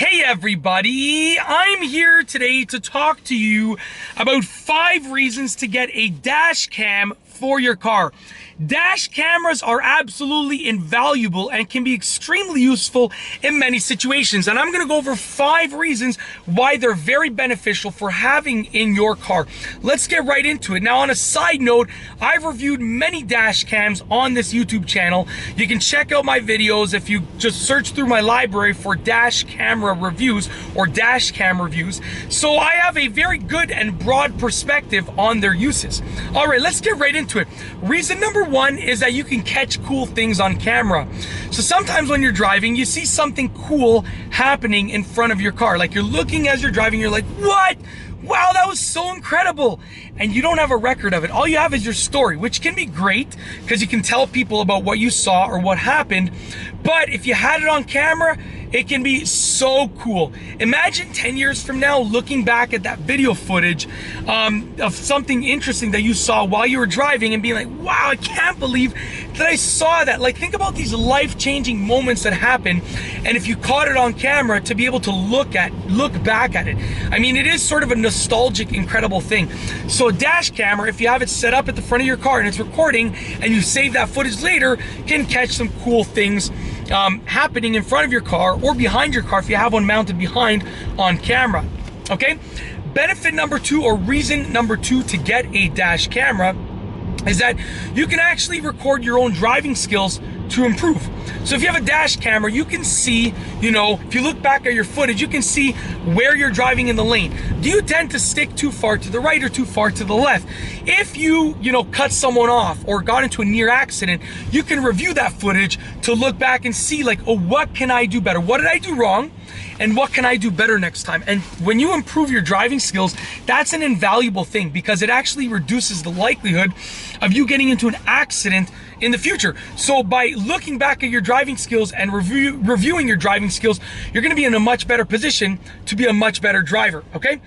Hey everybody, I'm here today to talk to you about 5 reasons to get a dash cam for your car. Dash cameras are absolutely invaluable and can be extremely useful in many situations. And I'm going to go over 5 reasons why they're very beneficial for having in your car. Let's get right into it. Now, on a side note, I've reviewed many dash cams on this YouTube channel. You can check out my videos if you just search through my library for dash camera reviews or dash cam reviews. So I have a very good and broad perspective on their uses. All right, let's get right into it. Reason number 1 is that you can catch cool things on camera. So sometimes when you're driving, you see something cool happening in front of your car. Like you're looking as you're driving, you're like, what? Wow, that was so incredible. And you don't have a record of it. All you have is your story, which can be great because you can tell people about what you saw or what happened. But if you had it on camera, it can be so cool. Imagine 10 years from now looking back at that video footage of something interesting that you saw while you were driving and being like, wow, I can't believe that I saw that. Like, think about these life-changing moments that happen, and if you caught it on camera, to be able to look back at it. I mean, it is sort of a nostalgic, incredible thing. So a dash camera, if you have it set up at the front of your car and it's recording and you save that footage later, can catch some cool things happening in front of your car or behind your car if you have one mounted behind on camera. Okay, benefit number 2, or reason number 2 to get a dash camera, is that you can actually record your own driving skills to improve. So if you have a dash camera, you can see, if you look back at your footage, you can see where you're driving in the lane. Do you tend to stick too far to the right or too far to the left? If you cut someone off or got into a near accident, you can review that footage to look back and see, like, oh, what can I do better? What did I do wrong? And what can I do better next time? And when you improve your driving skills, that's an invaluable thing because it actually reduces the likelihood of you getting into an accident in the future. So by looking back at your driving skills and reviewing your driving skills, you're gonna be in a much better position to be a much better driver, okay?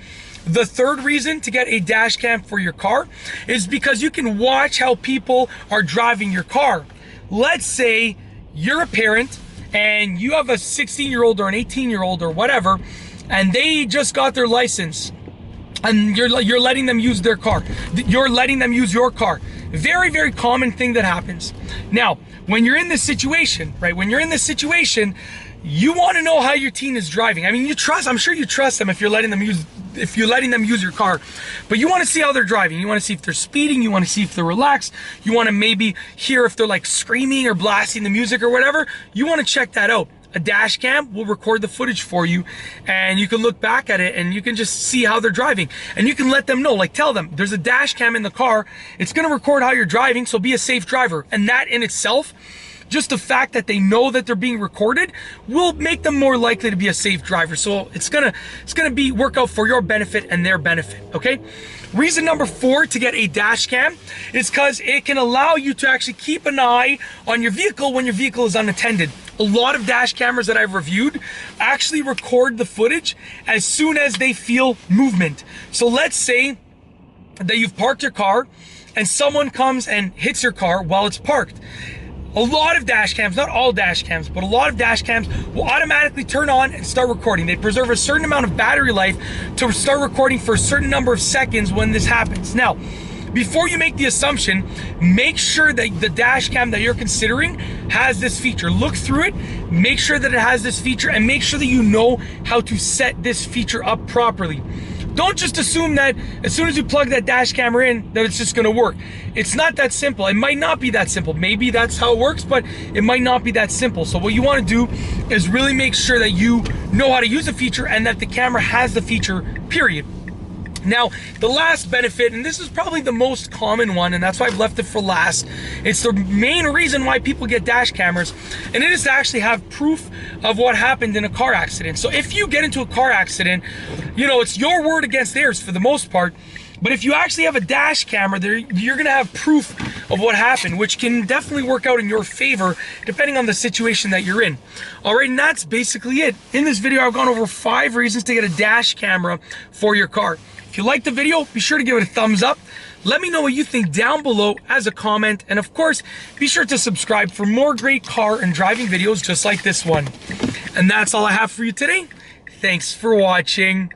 The third reason to get a dash cam for your car is because you can watch how people are driving your car. Let's say you're a parent and you have a 16-year-old or an 18-year-old or whatever, and they just got their license, and you're letting them use their car. You're letting them use your car. Very, very common thing that happens. Now, when you're in this situation, right? When you're in this situation, you want to know how your teen is driving. I mean, I'm sure you trust them if you're letting them use your car, but you want to see how they're driving. You want to see if they're speeding. You want to see if they're relaxed. You want to maybe hear if they're like screaming or blasting the music or whatever. You want to check that out. A dash cam will record the footage for you, and you can look back at it and you can just see how they're driving, and you can let them know, like, tell them there's a dash cam in the car. It's going to record how you're driving, so be a safe driver. And that in itself, just the fact that they know that they're being recorded, will make them more likely to be a safe driver. So it's gonna work out for your benefit and their benefit, okay? Reason number 4 to get a dash cam is because it can allow you to actually keep an eye on your vehicle when your vehicle is unattended. A lot of dash cameras that I've reviewed actually record the footage as soon as they feel movement. So let's say that you've parked your car and someone comes and hits your car while it's parked. A lot of dash cams, not all dash cams, but a lot of dash cams will automatically turn on and start recording. They preserve a certain amount of battery life to start recording for a certain number of seconds when this happens. Now, before you make the assumption, make sure that the dash cam that you're considering has this feature. Look through it, make sure that it has this feature, and make sure that you know how to set this feature up properly. Don't just assume that as soon as you plug that dash camera in, that it's just gonna work. It's not that simple. It might not be that simple. Maybe that's how it works, but it might not be that simple. So what you wanna do is really make sure that you know how to use the feature and that the camera has the feature, period. Now, the last benefit, and this is probably the most common one, and that's why I've left it for last. It's the main reason why people get dash cameras, and it is to actually have proof of what happened in a car accident. So if you get into a car accident, it's your word against theirs for the most part. But if you actually have a dash camera, you're gonna have proof of what happened, which can definitely work out in your favor depending on the situation that you're in. All right, and that's basically it. In this video, I've gone over 5 reasons to get a dash camera for your car. If you liked the video, be sure to give it a thumbs up. Let me know what you think down below as a comment. And of course, be sure to subscribe for more great car and driving videos just like this one. And that's all I have for you today. Thanks for watching.